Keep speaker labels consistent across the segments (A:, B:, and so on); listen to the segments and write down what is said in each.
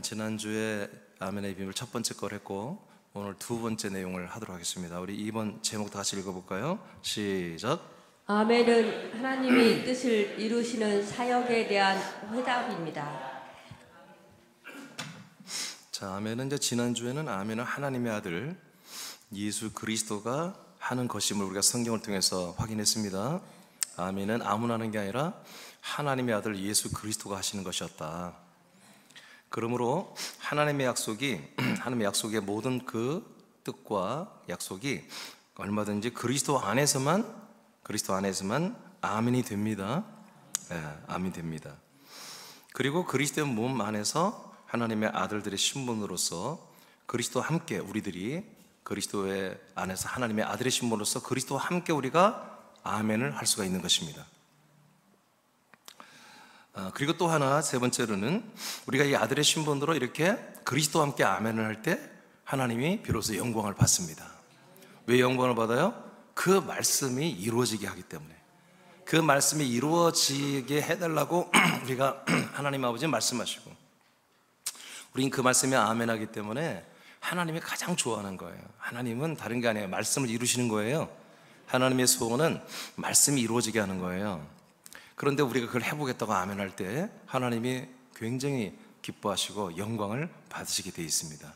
A: 지난주에 아멘의 비밀 첫 번째 걸 했고 오늘 두 번째 내용을 하도록 하겠습니다. 우리 이번 제목 다 같이 읽어볼까요? 시작.
B: 아멘은 하나님이 뜻을 이루시는 사역에 대한 회답입니다.
A: 자, 아멘은 이제 지난주에는 아멘은 하나님의 아들 예수 그리스도가 하는 것임을 우리가 성경을 통해서 확인했습니다. 아멘은 아무나 하는 게 아니라 하나님의 아들 예수 그리스도가 하시는 것이었다. 그러므로 하나님의 약속의 모든 그 뜻과 약속이 얼마든지 그리스도 안에서만 아멘이 됩니다. 아멘 됩니다. 그리고 그리스도의 몸 안에서 하나님의 아들들의 신분으로서 그리스도와 함께 우리들이 그리스도의 안에서 하나님의 아들의 신분으로서 그리스도와 함께 우리가 아멘을 할 수가 있는 것입니다. 그리고 또 하나 세 번째로는 우리가 이 아들의 신분으로 이렇게 그리스도와 함께 아멘을 할 때 하나님이 비로소 영광을 받습니다. 왜 영광을 받아요? 그 말씀이 이루어지게 하기 때문에. 그 말씀이 이루어지게 해달라고 우리가 하나님 아버지 말씀하시고 우린 그 말씀에 아멘하기 때문에 하나님이 가장 좋아하는 거예요. 하나님은 다른 게 아니에요. 말씀을 이루시는 거예요. 하나님의 소원은 말씀이 이루어지게 하는 거예요. 그런데 우리가 그걸 해보겠다고 아멘할 때 하나님이 굉장히 기뻐하시고 영광을 받으시게 되어 있습니다.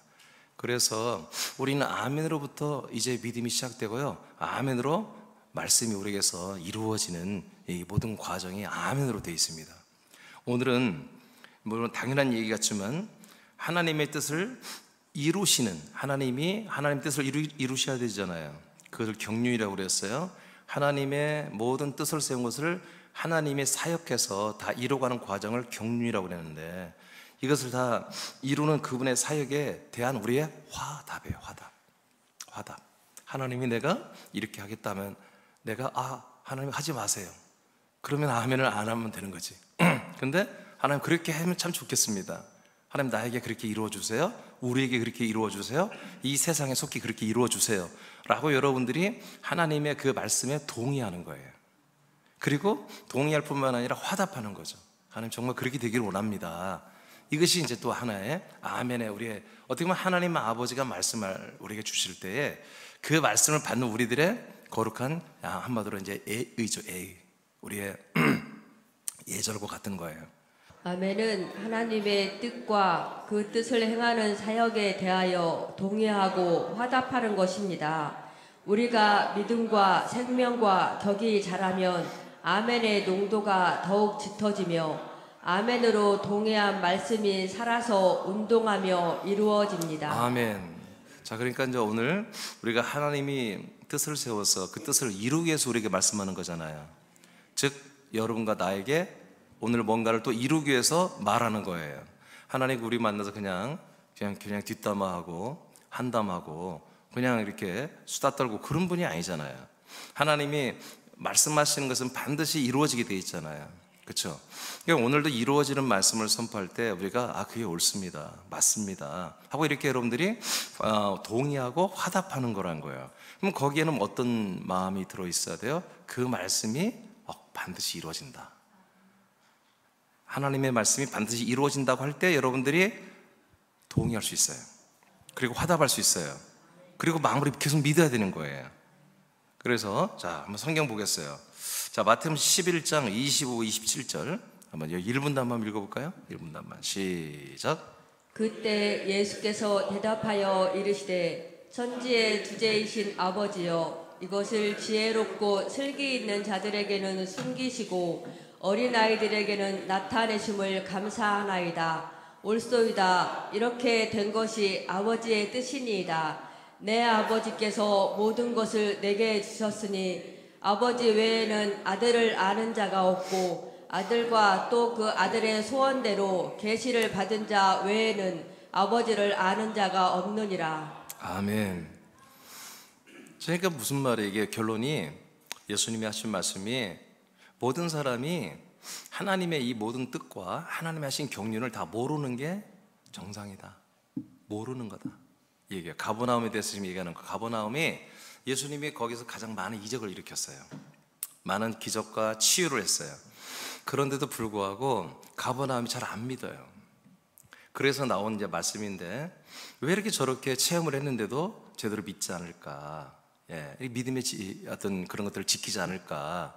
A: 그래서 우리는 아멘으로부터 이제 믿음이 시작되고요, 아멘으로 말씀이 우리에게서 이루어지는 이 모든 과정이 아멘으로 되어 있습니다. 오늘은 물론 당연한 얘기 같지만 하나님의 뜻을 이루시는, 하나님이 하나님의 뜻을 이루셔야 되잖아요. 그것을 경륜이라고 그랬어요. 하나님의 모든 뜻을 세운 것을 하나님이 사역해서 다 이루어가는 과정을 경륜이라고 그랬는데, 이것을 다 이루는 그분의 사역에 대한 우리의 화답이에요. 화답. 하나님이 내가 이렇게 하겠다면 내가 하나님 하지 마세요. 그러면 아멘을 안 하면 되는 거지. 근데 하나님 그렇게 하면 참 좋겠습니다. 하나님 나에게 그렇게 이루어주세요. 우리에게 그렇게 이루어주세요. 이 세상에 속히 그렇게 이루어주세요 라고 여러분들이 하나님의 그 말씀에 동의하는 거예요. 그리고 동의할 뿐만 아니라 화답하는 거죠. 하나님 정말 그렇게 되기를 원합니다. 이것이 이제 또 하나의 아멘의 우리의 어떻게 보면 하나님 아버지가 말씀을 우리에게 주실 때에 그 말씀을 받는 우리들의 거룩한 한마디로 이제 의죠. 우리의 예절과 같은 거예요.
B: 아멘은 하나님의 뜻과 그 뜻을 행하는 사역에 대하여 동의하고 화답하는 것입니다. 우리가 믿음과 생명과 덕이 자라면 아멘의 농도가 더욱 짙어지며 아멘으로 동의한 말씀이 살아서 운동하며 이루어집니다.
A: 아멘. 자, 그러니까 이제 오늘 우리가 하나님이 뜻을 세워서 그 뜻을 이루기 위해서 우리에게 말씀하는 거잖아요. 즉 여러분과 나에게 오늘 뭔가를 또 이루기 위해서 말하는 거예요. 하나님 우리 만나서 그냥 뒷담화하고 한담하고 그냥 이렇게 수다 떨고 그런 분이 아니잖아요. 하나님이 말씀하시는 것은 반드시 이루어지게 돼 있잖아요. 그렇죠? 그러니까 오늘도 이루어지는 말씀을 선포할 때 우리가 그게 옳습니다, 맞습니다 하고 이렇게 여러분들이 동의하고 화답하는 거란 거예요. 그럼 거기에는 어떤 마음이 들어있어야 돼요? 그 말씀이 반드시 이루어진다. 하나님의 말씀이 반드시 이루어진다고 할 때 여러분들이 동의할 수 있어요. 그리고 화답할 수 있어요. 그리고 마음으로 계속 믿어야 되는 거예요. 그래서 자, 한번 성경 보겠어요. 자, 마태복음 11장 25, 27절 한번 1분도 한번 읽어볼까요? 1분도 한번 시작.
B: 그때 예수께서 대답하여 이르시되 천지의 주제이신 아버지여, 이것을 지혜롭고 슬기 있는 자들에게는 숨기시고 어린아이들에게는 나타내심을 감사하나이다. 옳소이다. 이렇게 된 것이 아버지의 뜻이니이다. 내 아버지께서 모든 것을 내게 주셨으니 아버지 외에는 아들을 아는 자가 없고 아들과 또 그 아들의 소원대로 계시를 받은 자 외에는 아버지를 아는 자가 없느니라.
A: 아멘. 그러니까 무슨 말이에요? 이게 결론이 예수님이 하신 말씀이 모든 사람이 하나님의 이 모든 뜻과 하나님이 하신 경륜을 다 모르는 게 정상이다. 모르는 거다. 얘기해요. 가버나움에 대해서 지금 얘기하는 거. 가버나움이 예수님이 거기서 가장 많은 이적을 일으켰어요. 많은 기적과 치유를 했어요. 그런데도 불구하고 가버나움이 잘 안 믿어요. 그래서 나온 이제 말씀인데, 왜 이렇게 저렇게 체험을 했는데도 제대로 믿지 않을까? 이 믿음의 어떤 그런 것들을 지키지 않을까?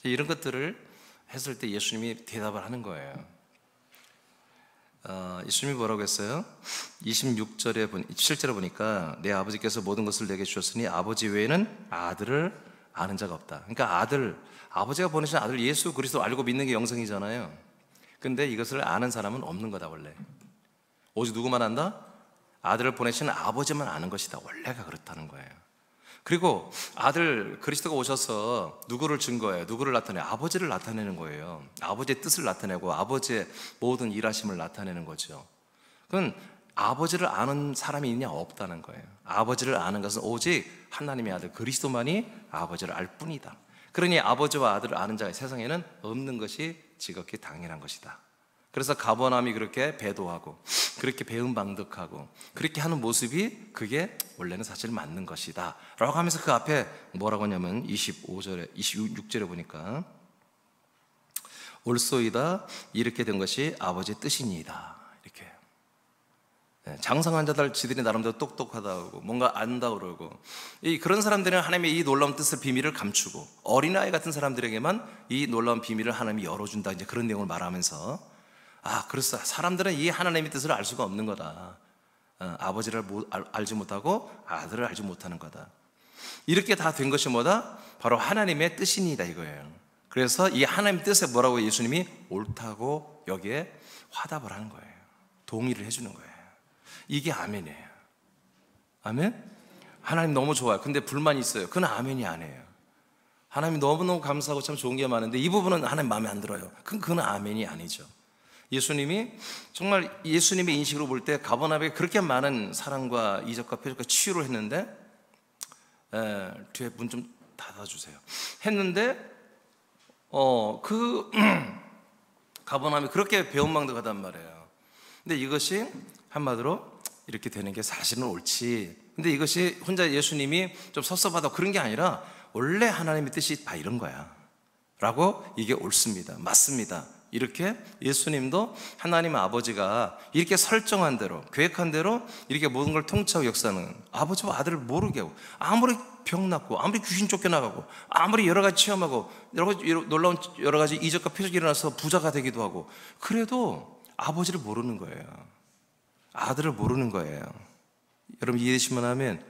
A: 이런 것들을 했을 때 예수님이 대답을 하는 거예요. 예수님이 뭐라고 했어요? 27절에 보니까 내 아버지께서 모든 것을 내게 주셨으니 아버지 외에는 아들을 아는 자가 없다. 그러니까 아버지가 보내신 아들 예수 그리스도 알고 믿는 게 영성이잖아요. 근데 이것을 아는 사람은 없는 거다 원래. 오직 누구만 안다? 아들을 보내신 아버지만 아는 것이다. 원래가 그렇다는 거예요. 그리고 아들 그리스도가 오셔서 누구를 증거해요? 누구를 나타내요? 아버지를 나타내는 거예요. 아버지의 뜻을 나타내고 아버지의 모든 일하심을 나타내는 거죠. 그건 아버지를 아는 사람이 있냐? 없다는 거예요. 아버지를 아는 것은 오직 하나님의 아들 그리스도만이 아버지를 알 뿐이다. 그러니 아버지와 아들을 아는 자가 세상에는 없는 것이 지극히 당연한 것이다. 그래서 가버나움이 그렇게 배도하고 그렇게 배은망덕하고 그렇게 하는 모습이 그게 원래는 사실 맞는 것이다 라고 하면서 그 앞에 뭐라고 하냐면 26절에 보니까 올소이다 이렇게 된 것이 아버지의 뜻이니이다. 이렇게 장성한 자들 지들이 나름대로 똑똑하다고 뭔가 안다 그러고 그런 사람들은 하나님의 이 놀라운 뜻을 비밀을 감추고 어린아이 같은 사람들에게만 이 놀라운 비밀을 하나님이 열어준다, 이제 그런 내용을 말하면서 그래서 사람들은 이 하나님의 뜻을 알 수가 없는 거다. 아버지를 알지 못하고 아들을 알지 못하는 거다. 이렇게 다 된 것이 뭐다? 바로 하나님의 뜻이니다 이거예요. 그래서 이 하나님의 뜻에 뭐라고 예수님이 옳다고 여기에 화답을 하는 거예요. 동의를 해주는 거예요. 이게 아멘이에요. 아멘? 하나님 너무 좋아요. 근데 불만이 있어요. 그건 아멘이 아니에요. 하나님 너무너무 감사하고 참 좋은 게 많은데 이 부분은 하나님 마음에 안 들어요. 그건 아멘이 아니죠. 예수님이 정말 예수님의 인식으로 볼 때 가버나움에 그렇게 많은 사랑과 이적과 표적과 치유를 했는데, 뒤에 문 좀 닫아주세요. 했는데 그 가버나움이 그렇게 배은망덕하단 말이에요. 근데 이것이 한마디로 이렇게 되는 게 사실은 옳지. 근데 이것이 혼자 예수님이 좀 섭섭하다 그런 게 아니라 원래 하나님의 뜻이 다 이런 거야 라고, 이게 옳습니다, 맞습니다, 이렇게 예수님도 하나님 아버지가 이렇게 설정한 대로 계획한 대로 이렇게 모든 걸 통치하고 역사하는, 아버지와 아들을 모르게 하고 아무리 병 낫고 아무리 귀신 쫓겨나가고 아무리 여러 가지 체험하고 놀라운 여러 가지 이적과 표적이 일어나서 부자가 되기도 하고 그래도 아버지를 모르는 거예요. 아들을 모르는 거예요. 여러분 이해되시면 하면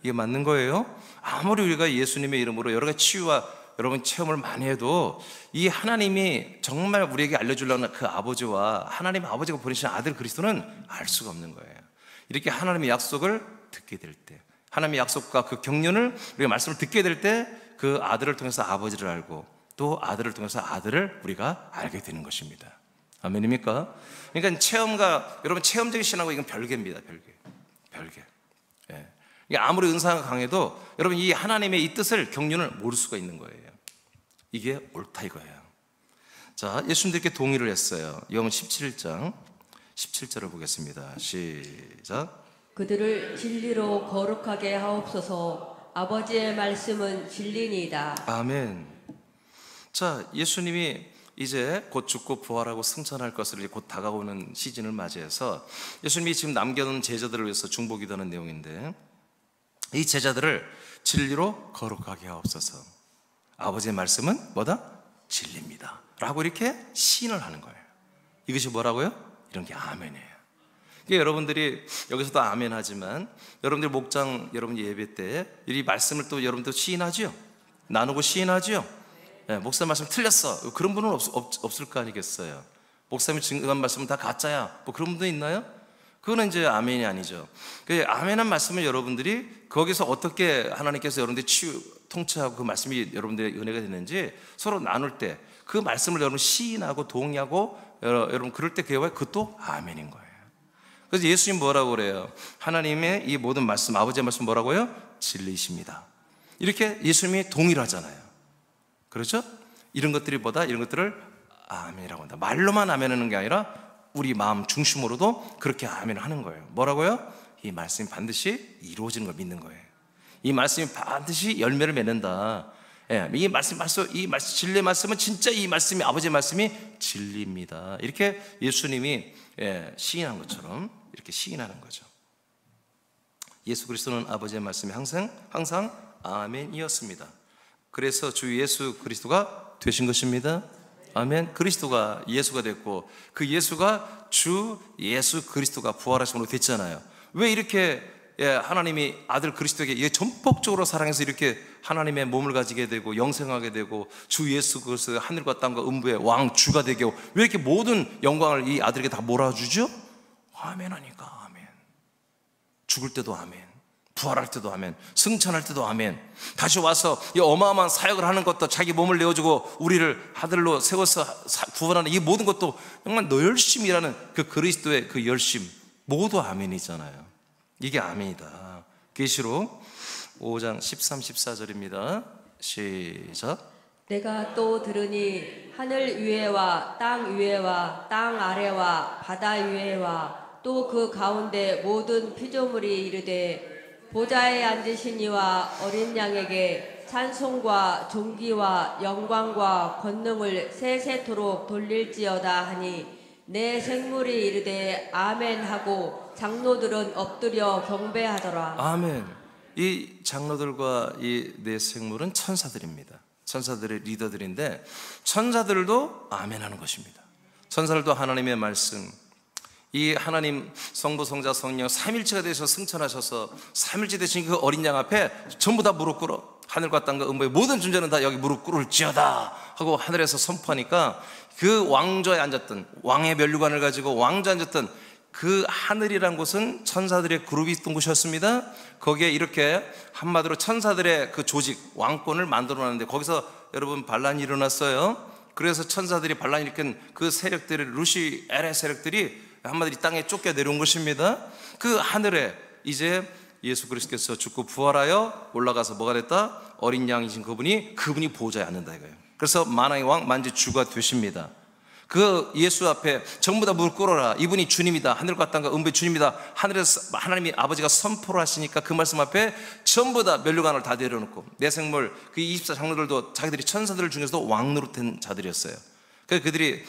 A: 이게 맞는 거예요. 아무리 우리가 예수님의 이름으로 여러 가지 치유와 여러분 체험을 많이 해도 이 하나님이 정말 우리에게 알려주려는 그 아버지와 하나님 아버지가 보내신 아들 그리스도는 알 수가 없는 거예요. 이렇게 하나님의 약속을 듣게 될 때, 하나님의 약속과 그 경륜을 우리가 말씀을 듣게 될 때 그 아들을 통해서 아버지를 알고 또 아들을 통해서 아들을 우리가 알게 되는 것입니다. 아멘입니까? 그러니까 체험과 여러분 체험적인 신앙과 이건 별개입니다. 별개. 아무리 은사가 강해도 여러분 이 하나님의 이 뜻을 경륜을 모를 수가 있는 거예요. 이게 옳다 이거예요. 자, 예수님들께 동의를 했어요. 요한 17장 17절을 보겠습니다. 시작.
B: 그들을 진리로 거룩하게 하옵소서. 아버지의 말씀은 진리니이다.
A: 아멘. 자, 예수님이 이제 곧 죽고 부활하고 승천할 것을 곧 다가오는 시즌을 맞이해서 예수님이 지금 남겨놓은 제자들을 위해서 중보기도하는 내용인데, 이 제자들을 진리로 거룩하게 하옵소서. 아버지의 말씀은 뭐다? 진리입니다 라고 이렇게 시인을 하는 거예요. 이것이 뭐라고요? 이런 게 아멘이에요. 그러니까 여러분들이 여기서도 아멘 하지만 여러분들 목장 여러분 예배 때 이 말씀을 또 여러분들 시인하죠? 나누고 시인하죠? 목사 말씀 틀렸어, 그런 분은 없을 거 아니겠어요? 목사님이 증거한 말씀은 다 가짜야, 뭐 그런 분도 있나요? 그거는 이제 아멘이 아니죠. 그 아멘한 말씀을 여러분들이 거기서 어떻게 하나님께서 여러분들이 통치하고 그 말씀이 여러분들의 은혜가 됐는지 서로 나눌 때 그 말씀을 여러분 시인하고 동의하고 여러분 그럴 때 그것도 아멘인 거예요. 그래서 예수님 뭐라고 그래요? 하나님의 이 모든 말씀, 아버지의 말씀 뭐라고요? 진리이십니다. 이렇게 예수님이 동의를 하잖아요. 그렇죠? 이런 것들이 뭐다? 이런 것들을 아멘이라고 한다. 말로만 아멘하는 게 아니라 우리 마음 중심으로도 그렇게 아멘을 하는 거예요. 뭐라고요? 이 말씀이 반드시 이루어지는 걸 믿는 거예요. 이 말씀이 반드시 열매를 맺는다. 예, 이 진리의 말씀은 진짜 이 말씀이 아버지의 말씀이 진리입니다. 이렇게 예수님이 시인한 것처럼 이렇게 시인하는 거죠. 예수 그리스도는 아버지의 말씀이 항상 아멘이었습니다. 그래서 주 예수 그리스도가 되신 것입니다. 아멘. 그리스도가 예수가 됐고 그 예수가 주 예수 그리스도가 부활하심으로 됐잖아요. 왜 이렇게 하나님이 아들 그리스도에게 전폭적으로 사랑해서 이렇게 하나님의 몸을 가지게 되고 영생하게 되고 주 예수 그리스도 하늘과 땅과 음부의 왕 주가 되게 하고 왜 이렇게 모든 영광을 이 아들에게 다 몰아주죠? 아멘 하니까 아멘. 죽을 때도 아멘, 부활할 때도 아멘, 승천할 때도 아멘, 다시 와서 이 어마어마한 사역을 하는 것도 자기 몸을 내어주고 우리를 아들로 세워서 구원하는 이 모든 것도 정말 너 열심히 일하는 그 그리스도의 그 열심 모두 아멘이잖아요. 이게 아멘이다. 계시록 5장 13, 14절입니다. 시작.
B: 내가 또 들으니 하늘 위에와 땅 위에와 땅 아래와 바다 위에와 또 그 가운데 모든 피조물이 이르되 보좌에 앉으신 이와 어린 양에게 찬송과 존귀와 영광과 권능을 세세토록 돌릴지어다 하니 내 생물이 이르되 아멘 하고 장로들은 엎드려 경배하더라.
A: 아멘. 이 장로들과 이 내 생물은 천사들입니다. 천사들의 리더들인데 천사들도 아멘 하는 것입니다. 천사들도 하나님의 말씀, 이 하나님 성부 성자 성령 삼일체가 되셔서 승천하셔서 삼일체 되신 그 어린 양 앞에 전부 다 무릎 꿇어. 하늘과 땅과 음부의 모든 존재는 다 여기 무릎 꿇을지어다 하고 하늘에서 선포하니까 그 왕좌에 앉았던 왕의 면류관을 가지고 왕좌에 앉았던 그 하늘이란 곳은 천사들의 그룹이 있던 곳이었습니다. 거기에 이렇게 한마디로 천사들의 그 조직 왕권을 만들어 놨는데 거기서 여러분 반란이 일어났어요. 그래서 천사들이 반란을 일으킨 그 세력들이 루시엘의 세력들이 한마디로 땅에 쫓겨 내려온 것입니다. 그 하늘에 이제 예수 그리스도께서 죽고 부활하여 올라가서 뭐가 됐다? 어린 양이신 그분이 보호자에 앉는다 이거예요. 그래서 만왕의 왕 만지 주가 되십니다. 그 예수 앞에 전부 다 무릎 꿇어라. 이분이 주님이다. 하늘과 땅과 음부의 주님이다. 하늘에서 하나님이 아버지가 선포를 하시니까 그 말씀 앞에 전부 다 면류관을 다 내려놓고 내 생물 그 24장로들도 자기들이 천사들 중에서도 왕 노릇한 자들이었어요. 그래서 그들이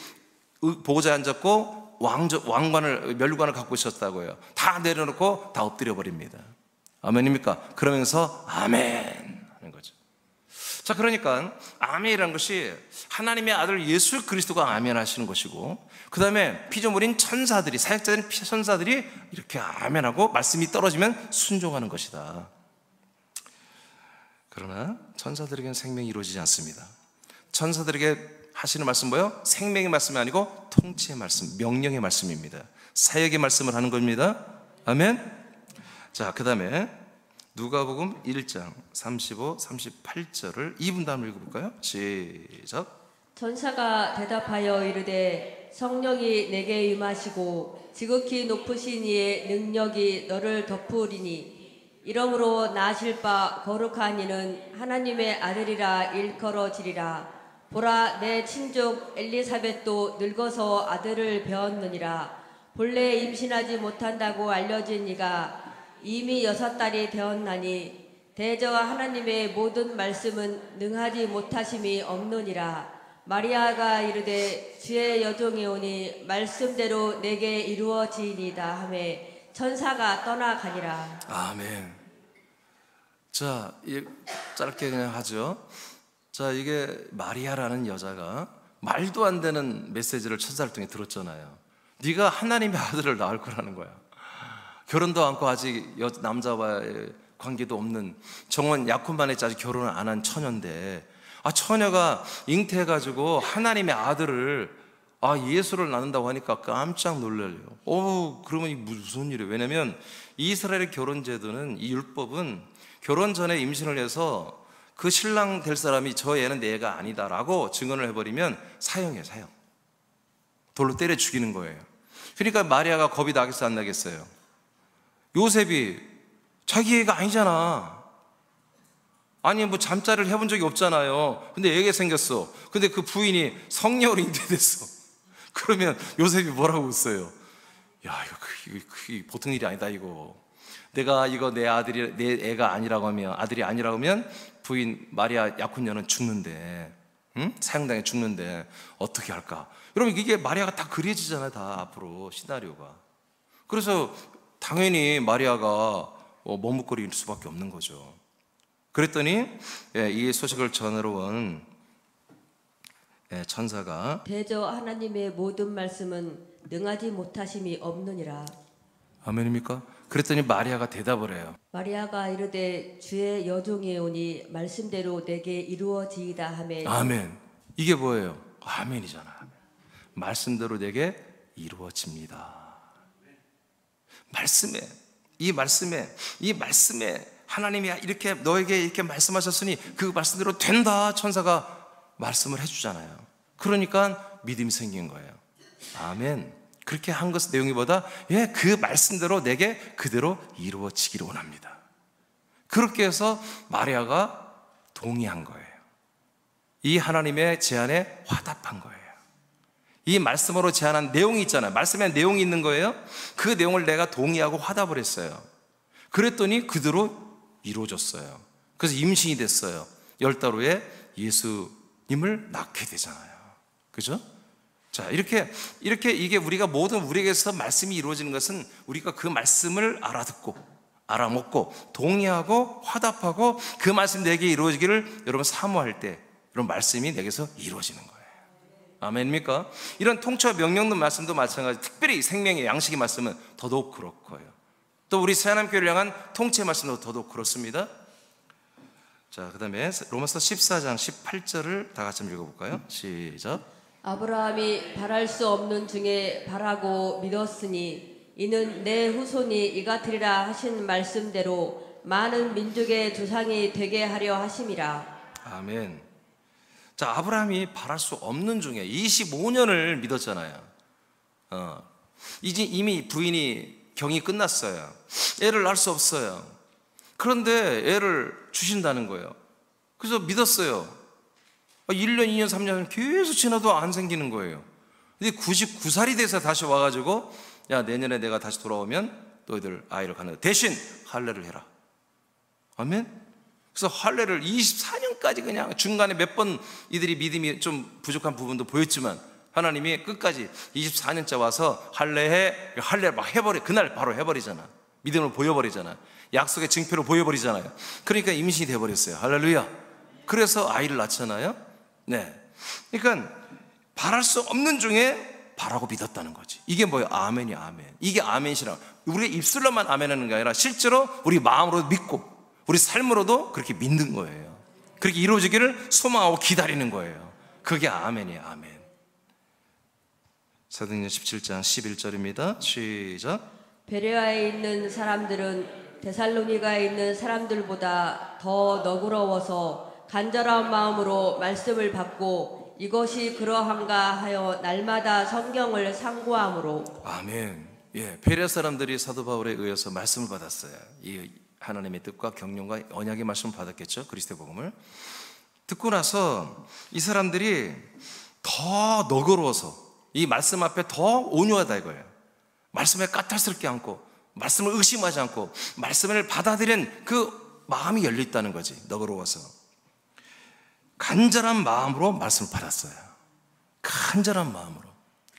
A: 보호자에 앉았고 왕관을 면류관을 갖고 있었다고 해요. 다 내려놓고 다 엎드려 버립니다. 아멘입니까? 그러면서 아멘 하는 거죠. 자, 그러니까 아멘이라는 것이 하나님의 아들 예수 그리스도가 아멘 하시는 것이고 그 다음에 피조물인 천사들이 사역자인 천사들이 이렇게 아멘하고 말씀이 떨어지면 순종하는 것이다. 그러나 천사들에게는 생명이 이루어지지 않습니다. 천사들에게 하시는 말씀 뭐예요? 생명의 말씀이 아니고 통치의 말씀, 명령의 말씀입니다. 사역의 말씀을 하는 겁니다. 아멘. 자, 그 다음에 누가복음 1장 35, 38절을 2분 다음에 읽어볼까요? 시작.
B: 천사가 대답하여 이르되 성령이 내게 임하시고 지극히 높으신 이의 능력이 너를 덮으리니 이러므로 나실 바 거룩한 이는 하나님의 아들이라 일컬어지리라. 보라, 내 친족 엘리사벳도 늙어서 아들을 배었느니라. 본래 임신하지 못한다고 알려진 이가 이미 6달이 되었나니 대저 하나님의 모든 말씀은 능하지 못하심이 없느니라. 마리아가 이르되 주의 여종이 오니 말씀대로 내게 이루어지이다 하매 천사가 떠나가니라.
A: 아멘. 자, 짧게 그냥 하죠. 자, 이게 마리아라는 여자가 말도 안 되는 메시지를 천사를 통해 들었잖아요. 네가 하나님의 아들을 낳을 거라는 거야. 결혼도 않고 아직 남자와의 관계도 없는 정원 약혼만 했지 아직 결혼을 안 한 처녀인데 처녀가 잉태해가지고 하나님의 아들을 예수를 낳는다고 하니까 깜짝 놀래요. 그러면 이 무슨 일이에요? 왜냐면 이스라엘의 결혼제도는 이 율법은 결혼 전에 임신을 해서 그 신랑 될 사람이 저 애는 내 애가 아니다라고 증언을 해버리면 사형이에요. 사형. 돌로 때려 죽이는 거예요. 그러니까 마리아가 겁이 나겠어 안 나겠어요? 요셉이 자기 애가 아니잖아. 아니 뭐 잠자리를 해본 적이 없잖아요. 근데 애가 생겼어. 근데 그 부인이 성령으로 잉태됐어. 그러면 요셉이 뭐라고 웃어요? 야, 이거 보통 일이 아니다 이거. 내가 이거 내 아들이, 내 애가 아니라고 하면, 아들이 아니라고 하면 부인 마리아 약혼녀는 죽는데, 사형당해 죽는데 어떻게 할까? 여러분, 이게 마리아가 다 그려지잖아요. 다 앞으로 시나리오가. 그래서 당연히 마리아가 머뭇거릴 수밖에 없는 거죠. 그랬더니 이 소식을 전하러 온 천사가
B: 대저 하나님의 모든 말씀은 능하지 못하심이 없느니라.
A: 아멘입니까? 그랬더니 마리아가 대답을 해요.
B: 마리아가 이르되 주의 여종이 오니 말씀대로 내게 이루어지이다 하매.
A: 아멘. 이게 뭐예요? 아멘이잖아. 말씀대로 내게 이루어집니다. 이 말씀에 하나님이 이렇게 너에게 이렇게 말씀하셨으니 그 말씀대로 된다. 천사가 말씀을 해주잖아요. 그러니까 믿음이 생긴 거예요. 아멘. 그렇게 한 것의 내용이보다 그 말씀대로 내게 그대로 이루어지기를 원합니다. 그렇게 해서 마리아가 동의한 거예요. 이 하나님의 제안에 화답한 거예요. 이 말씀으로 제안한 내용이 있잖아요. 말씀에 내용이 있는 거예요. 그 내용을 내가 동의하고 화답을 했어요. 그랬더니 그대로 이루어졌어요. 그래서 임신이 됐어요. 10달 후에 예수님을 낳게 되잖아요. 그죠? 자, 이렇게 이게 우리가 모든 우리에게서 말씀이 이루어지는 것은 우리가 그 말씀을 알아듣고 알아먹고 동의하고 화답하고 그 말씀 내게 이루어지기를 여러분 사모할 때 이런 말씀이 내게서 이루어지는 거예요. 아멘입니까? 이런 통치와 명령된 말씀도 마찬가지. 특별히 생명의 양식의 말씀은 더더욱 그렇고요. 또 우리 새하나님교회를 향한 통치의 말씀도 더더욱 그렇습니다. 자, 그 다음에 로마서 14장 18절을 다 같이 한번 읽어볼까요? 시작.
B: 아브라함이 바랄 수 없는 중에 바라고 믿었으니 이는 내 후손이 이같으리라 하신 말씀대로 많은 민족의 조상이 되게 하려 하심이라.
A: 아멘. 자, 아브라함이 바랄 수 없는 중에 25년을 믿었잖아요. 이미 부인이 경이 끝났어요. 애를 낳을 수 없어요. 그런데 애를 주신다는 거예요. 그래서 믿었어요. 1년, 2년, 3년 계속 지나도 안 생기는 거예요. 근데 99살이 돼서 다시 와가지고 야, 내년에 내가 다시 돌아오면 너희들 아이를 갖는 대신 할례를 해라. 아멘? 그래서 할례를 24년까지 그냥 중간에 몇 번 이들이 믿음이 좀 부족한 부분도 보였지만 하나님이 끝까지 24년째 와서 할례 막 해버려. 그날 바로 해버리잖아. 믿음을 보여버리잖아. 약속의 증표를 보여버리잖아요. 그러니까 임신이 돼버렸어요. 할렐루야. 그래서 아이를 낳잖아요. 네. 그러니까 바랄 수 없는 중에 바라고 믿었다는 거지. 이게 뭐예요? 아멘이 아멘. 이게 아멘이라. 우리 입술로만 아멘하는 게 아니라 실제로 우리 마음으로 믿고 우리 삶으로도 그렇게 믿는 거예요. 그렇게 이루어지기를 소망하고 기다리는 거예요. 그게 아멘이에요. 아멘. 사도행전 17장 11절입니다. 시작.
B: 베레아에 있는 사람들은 데살로니가에 있는 사람들보다 더 너그러워서 간절한 마음으로 말씀을 받고 이것이 그러한가 하여 날마다 성경을 상고함으로. 아멘.
A: 베레아 사람들이 사도 바울에 의해서 말씀을 받았어요. 이 하나님의 뜻과 경륜과 언약의 말씀을 받았겠죠. 그리스도의 복음을 듣고 나서 이 사람들이 더 너그러워서 이 말씀 앞에 더 온유하다 이거예요. 말씀에 까탈스럽게 않고 말씀을 의심하지 않고 말씀을 받아들인 그 마음이 열려있다는 거지. 너그러워서 간절한 마음으로 말씀을 받았어요. 간절한 마음으로.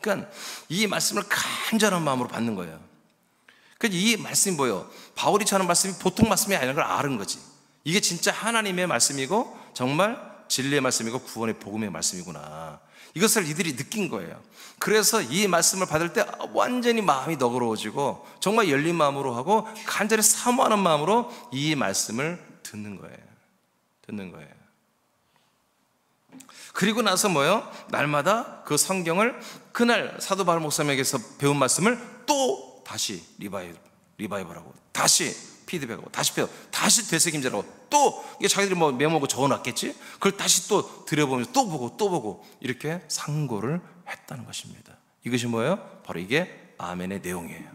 A: 그러니까 이 말씀을 간절한 마음으로 받는 거예요. 그러니까 이 말씀이 뭐예요? 바울이 전하는 말씀이 보통 말씀이 아니라는 걸 아는 거지. 이게 진짜 하나님의 말씀이고 정말 진리의 말씀이고 구원의 복음의 말씀이구나. 이것을 이들이 느낀 거예요. 그래서 이 말씀을 받을 때 완전히 마음이 너그러워지고 정말 열린 마음으로 하고 간절히 사모하는 마음으로 이 말씀을 듣는 거예요. 듣는 거예요. 그리고 나서 뭐예요? 날마다 그 성경을 그날 사도 바울 목사님에게서 배운 말씀을 또 다시 리바이벌하고 다시 피드백하고 다시 되새김질하고 또 이게 자기들이 뭐 메모하고 적어놨겠지? 그걸 다시 또 들여보면서 또 보고 이렇게 상고를 했다는 것입니다. 이것이 뭐예요? 바로 이게 아멘의 내용이에요.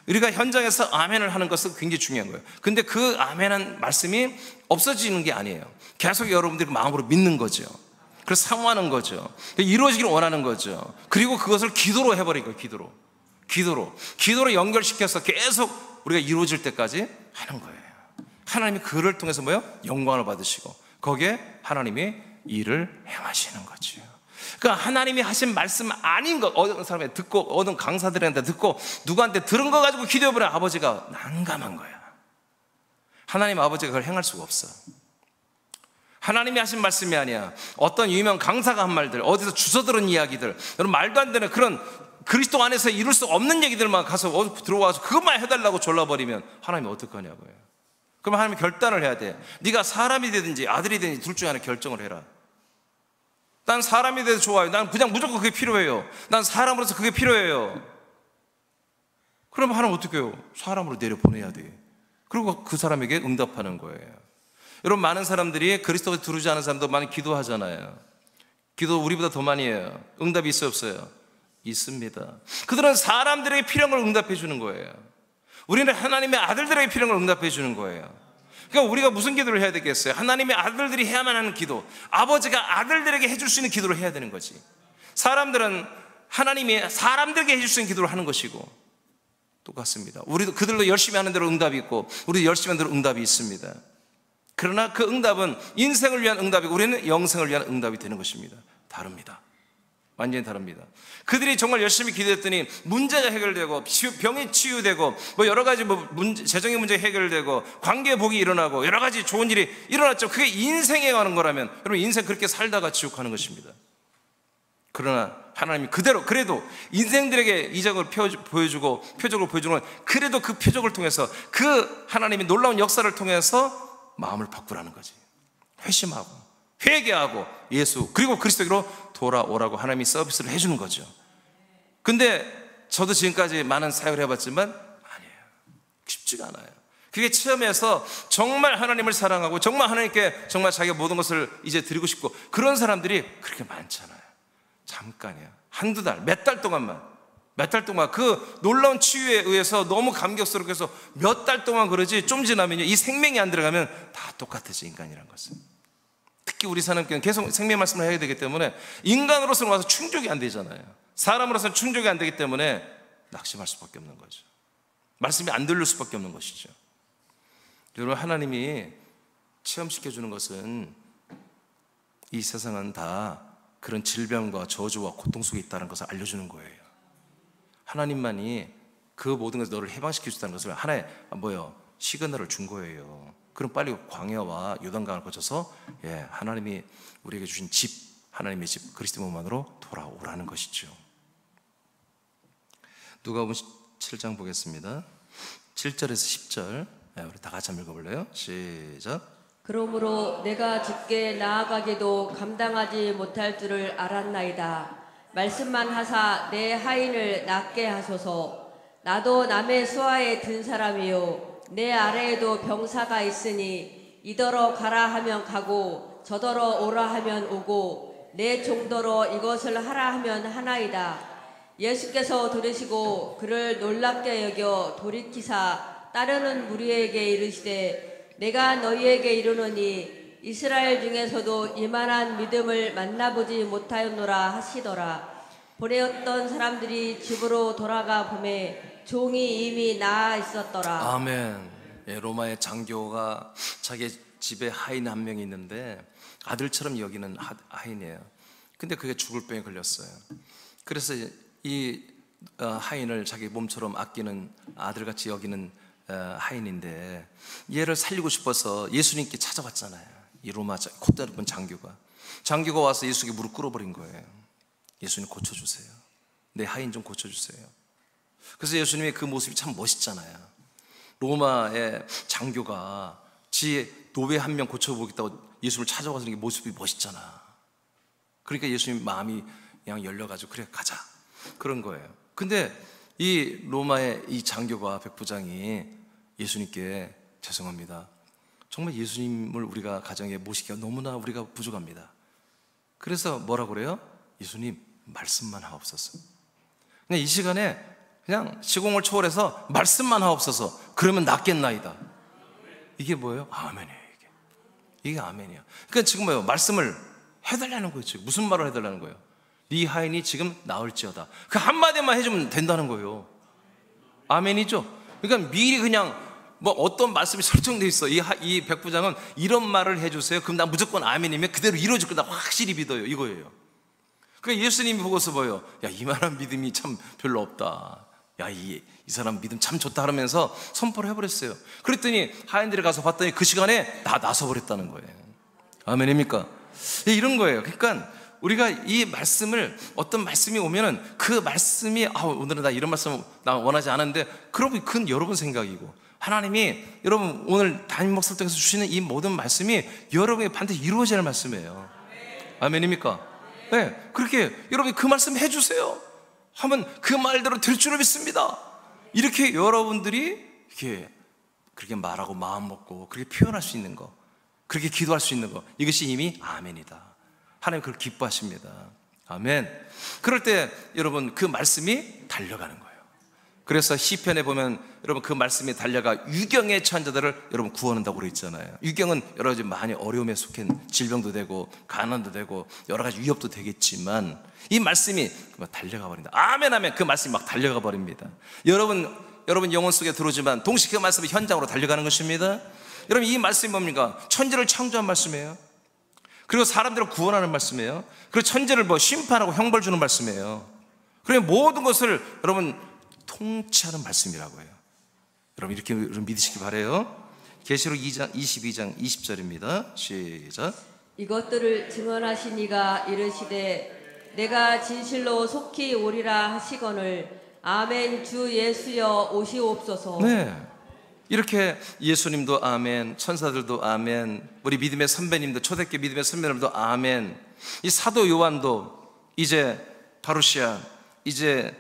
A: 우리가 현장에서 아멘을 하는 것은 굉장히 중요한 거예요. 근데 그 아멘한 말씀이 없어지는 게 아니에요. 계속 여러분들이 마음으로 믿는 거죠. 그래서 사모하는 거죠. 이루어지기를 원하는 거죠. 그리고 그것을 기도로 해버린 거예요. 기도로 연결시켜서 계속 우리가 이루어질 때까지 하는 거예요. 하나님이 그를 통해서 뭐예요? 영광을 받으시고 거기에 하나님이 일을 행하시는 거죠. 그러니까 하나님이 하신 말씀 아닌 것, 어느 사람이 듣고, 어느 강사들한테 듣고 누구한테 들은 거 가지고 기도해보면 아버지가 난감한 거야. 하나님 아버지가 그걸 행할 수가 없어. 하나님이 하신 말씀이 아니야. 어떤 유명 강사가 한 말들, 어디서 주워 들은 이야기들, 여러분 말도 안 되는 그런 그리스도 안에서 이룰 수 없는 얘기들만 가서 들어와서 그것만 해달라고 졸라버리면 하나님이 어떡하냐고요. 그럼 하나님이 결단을 해야 돼. 네가 사람이 되든지 아들이 되든지 둘 중에 하나 결정을 해라. 난 사람이 돼도 좋아요. 난 그냥 무조건 그게 필요해요. 난 사람으로서 그게 필요해요. 그럼 하나님 어떻게 해요? 사람으로 내려보내야 돼. 그리고 그 사람에게 응답하는 거예요. 여러분 많은 사람들이 그리스도에 들어오지 않은 사람도 많이 기도하잖아요. 기도 우리보다 더 많이 해요. 응답이 있어요 없어요? 있습니다. 그들은 사람들에게 필요한 걸 응답해 주는 거예요. 우리는 하나님의 아들들에게 필요한 걸 응답해 주는 거예요. 그러니까 우리가 무슨 기도를 해야 되겠어요? 하나님의 아들들이 해야만 하는 기도, 아버지가 아들들에게 해줄 수 있는 기도를 해야 되는 거지. 사람들은 하나님이 사람들에게 해줄 수 있는 기도를 하는 것이고 똑같습니다. 우리도 그들도 열심히 하는 대로 응답이 있고 우리도 열심히 하는 대로 응답이 있습니다. 그러나 그 응답은 인생을 위한 응답이고 우리는 영생을 위한 응답이 되는 것입니다. 다릅니다. 완전히 다릅니다. 그들이 정말 열심히 기도했더니 문제가 해결되고 병이 치유되고 뭐 여러 가지 재정의 문제 해결되고 관계 복이 일어나고 여러 가지 좋은 일이 일어났죠. 그게 인생에 가는 거라면 여러분 인생 그렇게 살다가 지옥 가는 것입니다. 그러나 하나님이 그래도 인생들에게 이적을 보여주고 표적을 보여주는 그래도 그 표적을 통해서 그 하나님의 놀라운 역사를 통해서 마음을 바꾸라는 거지. 회심하고 회개하고 예수 그리고 그리스도로 돌아오라고 하나님이 서비스를 해주는 거죠. 근데 저도 지금까지 많은 사역을 해봤지만 아니에요. 쉽지가 않아요. 그게 체험해서 정말 하나님을 사랑하고 정말 하나님께 정말 자기가 모든 것을 이제 드리고 싶고 그런 사람들이 그렇게 많잖아요. 잠깐이야. 한두 달, 몇 달 동안 그 놀라운 치유에 의해서 너무 감격스럽게 해서 몇 달 동안 그러지 좀 지나면요 이 생명이 안 들어가면 다 똑같아져. 인간이란 것은 특히 우리 사람께는 계속 생명 말씀을 해야 되기 때문에 인간으로서는 와서 충족이 안 되잖아요. 사람으로서는 충족이 안 되기 때문에 낙심할 수밖에 없는 거죠. 말씀이 안 들릴 수밖에 없는 것이죠. 여러분 하나님이 체험시켜주는 것은 이 세상은 다 그런 질병과 저주와 고통 속에 있다는 것을 알려주는 거예요. 하나님만이 그 모든 것을 너를 해방시켜 주다는 것을 하나의 시그널을 준 거예요. 그럼 빨리 광야와 요단강을 거쳐서 하나님이 우리에게 주신 집, 하나님의 집 그리스도 몸만으로 돌아오라는 것이죠. 누가복음 7장 보겠습니다. 7절에서 10절 우리 다 같이 한번 읽어볼래요? 시작.
B: 그러므로 내가 주께 나아가기도 감당하지 못할 줄을 알았나이다. 말씀만 하사 내 하인을 낫게 하소서. 나도 남의 수하에 든 사람이요 내 아래에도 병사가 있으니 이더러 가라 하면 가고 저더러 오라 하면 오고 내 종더러 이것을 하라 하면 하나이다. 예수께서 들으시고 그를 놀랍게 여겨 돌이키사 따르는 무리에게 이르시되 내가 너희에게 이르노니 이스라엘 중에서도 이만한 믿음을 만나보지 못하였노라 하시더라. 보내었던 사람들이 집으로 돌아가 보매 종이 이미 나아 있었더라.
A: 아멘. 로마의 장교가 자기 집에 하인 한 명이 있는데 아들처럼 여기는 하인이에요. 근데 그게 죽을 병에 걸렸어요. 그래서 이 하인을 자기 몸처럼 아끼는 아들같이 여기는 하인인데 얘를 살리고 싶어서 예수님께 찾아왔잖아요. 이 로마 콧대높은 장교가 와서 예수에게 무릎 꿇어버린 거예요. 예수님 고쳐주세요. 내 하인 좀 고쳐주세요. 그래서 예수님의 그 모습이 참 멋있잖아요. 로마의 장교가 지 노예 한 명 고쳐보겠다고 예수님을 찾아와서 이렇게 모습이 멋있잖아. 그러니까 예수님 마음이 그냥 열려가지고 그래 가자 그런 거예요. 근데 이 로마의 이 장교가 백부장이 예수님께 죄송합니다. 정말 예수님을 우리가 가정에 모시기가 너무나 우리가 부족합니다. 그래서 뭐라고 그래요? 예수님 말씀만 하옵소서. 그냥 이 시간에 그냥 시공을 초월해서 말씀만 하옵소서. 그러면 낫겠나이다. 이게 뭐예요? 아멘이에요. 이게 아멘이야. 그러니까 지금 뭐예요? 말씀을 해달라는 거예요. 지금 무슨 말을 해달라는 거예요? 네 하인이 지금 나을지어다. 그 한마디만 해주면 된다는 거예요. 아멘이죠. 그러니까 미리 그냥 뭐 어떤 말씀이 설정되어 있어. 이 백부장은 이런 말을 해주세요. 그럼 나 무조건 아멘이면 그대로 이루어질 거다 확실히 믿어요. 이거예요. 그러니까 예수님이 보고서 뭐예요? 야, 이만한 믿음이 참 별로 없다. 야, 이 사람 믿음 참 좋다 하면서 선포를 해버렸어요. 그랬더니 하인들이 가서 봤더니 그 시간에 다 나서버렸다는 거예요. 아멘입니까? 이런 거예요. 그러니까 우리가 이 말씀을, 어떤 말씀이 오면은 그 말씀이 오늘은 나 이런 말씀 나 원하지 않았는데, 그러면 그건 여러분 생각이고, 하나님이 여러분 오늘 담임 목사를 통해서 주시는 이 모든 말씀이 여러분이 반드시 이루어져야 할 말씀이에요. 아멘입니까? 네, 그렇게 여러분이 그 말씀 해주세요 하면 그 말대로 될 줄을 믿습니다. 이렇게 여러분들이 이렇게 그렇게 말하고 마음 먹고 그렇게 표현할 수 있는 거, 그렇게 기도할 수 있는 거, 이것이 이미 아멘이다. 하나님 그걸 기뻐하십니다. 아멘. 그럴 때 여러분 그 말씀이 달려가는 거예요. 그래서 시편에 보면 여러분 그 말씀이 달려가 유경에 처한 자들을 여러분 구원한다고 그랬잖아요. 유경은 여러 가지 많이 어려움에 속한 질병도 되고 가난도 되고 여러 가지 위협도 되겠지만 이 말씀이 달려가 버린다. 아멘 하면 그 말씀이 막 달려가 버립니다. 여러분 영혼 속에 들어오지만 동시에 그 말씀이 현장으로 달려가는 것입니다. 여러분 이 말씀이 뭡니까? 천지를 창조한 말씀이에요. 그리고 사람들을 구원하는 말씀이에요. 그리고 천지를 심판하고 형벌 주는 말씀이에요. 그리고 모든 것을 여러분 통치하는 말씀이라고 해요. 여러분 이렇게 믿으시기 바라요. 계시록 2장 22장 20절입니다. 시작.
B: 이것들을 증언하신 이가 이르시되 내가 진실로 속히 오리라 하시거늘 아멘. 주 예수여 오시옵소서.
A: 네, 이렇게 예수님도 아멘, 천사들도 아멘, 우리 믿음의 선배님도, 초대교회 믿음의 선배님도 아멘. 이 사도 요한도 이제 파루시아, 이제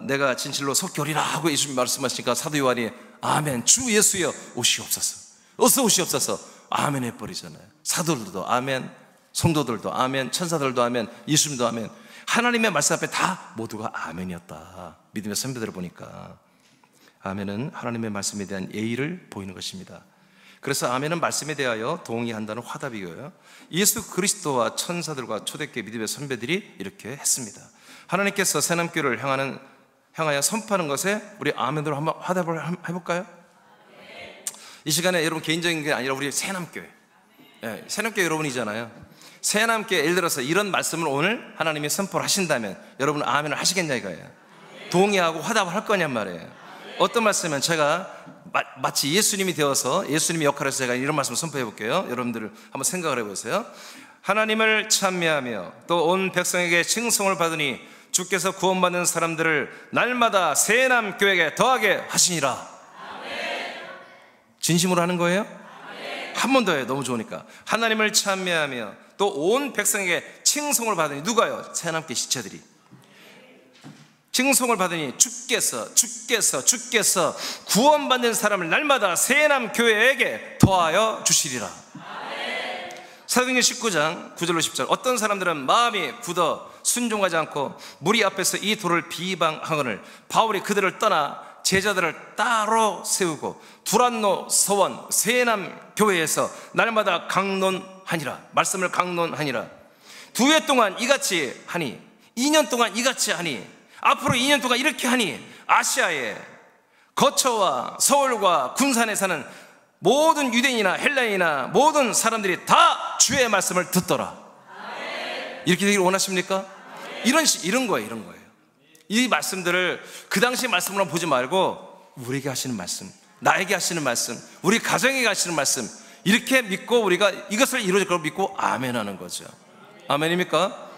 A: 내가 진실로 속히 오리라 하고 예수님이 말씀하시니까 사도 요한이 아멘, 주 예수여 오시옵소서, 어서 오시옵소서 아멘 해버리잖아요. 사도들도 아멘, 성도들도 아멘, 천사들도 아멘, 예수님도 아멘. 하나님의 말씀 앞에 다 모두가 아멘이었다. 믿음의 선배들을 보니까 아멘은 하나님의 말씀에 대한 예의를 보이는 것입니다. 그래서 아멘은 말씀에 대하여 동의한다는 화답이고요, 예수 그리스도와 천사들과 초대교회 믿음의 선배들이 이렇게 했습니다. 하나님께서 새남교회를 향하여 선포하는 것에 우리 아멘으로 한번 화답을 해볼까요? 이 시간에 여러분 개인적인 게 아니라 우리 새남교회, 새남교회 여러분이잖아요. 새남교회, 예를 들어서 이런 말씀을 오늘 하나님이 선포를 하신다면 여러분 아멘을 하시겠냐 이거예요. 동의하고 화답을 할 거냔 말이에요. 어떤 말씀이면 제가 마치 예수님이 되어서 예수님의 역할에서 제가 이런 말씀을 선포해 볼게요. 여러분들 한번 생각을 해보세요. 하나님을 찬미하며 또 온 백성에게 칭송을 받으니 주께서 구원받는 사람들을 날마다 새남교회에 더하게 하시니라. 진심으로 하는 거예요? 한 번 더 해요. 너무 좋으니까. 하나님을 찬미하며 또 온 백성에게 칭송을 받으니, 누가요? 새남교회 지체들이 칭송을 받으니 주께서 구원받는 사람을 날마다 새남교회에게 더하여 주시리라. 사도행전 19장 9절로 10절. 어떤 사람들은 마음이 굳어 순종하지 않고 무리 앞에서 이 도를 비방하거늘 바울이 그들을 떠나 제자들을 따로 세우고 두란노 서원 새남교회에서 날마다 강론하니라. 말씀을 강론하니라. 2회 동안 이같이 하니, 2년 동안 이같이 하니, 앞으로 2년 동안 이렇게 하니 아시아에 거처와 서울과 군산에 사는 모든 유대인이나 헬라인이나 모든 사람들이 다 주의 말씀을 듣더라. 이렇게 되기를 원하십니까? 이런 거예요. 이 말씀들을 그 당시 말씀으로 보지 말고 우리에게 하시는 말씀, 나에게 하시는 말씀, 우리 가정에게 하시는 말씀, 이렇게 믿고 우리가 이것을 이루어질 걸 믿고 아멘 하는 거죠. 아멘입니까?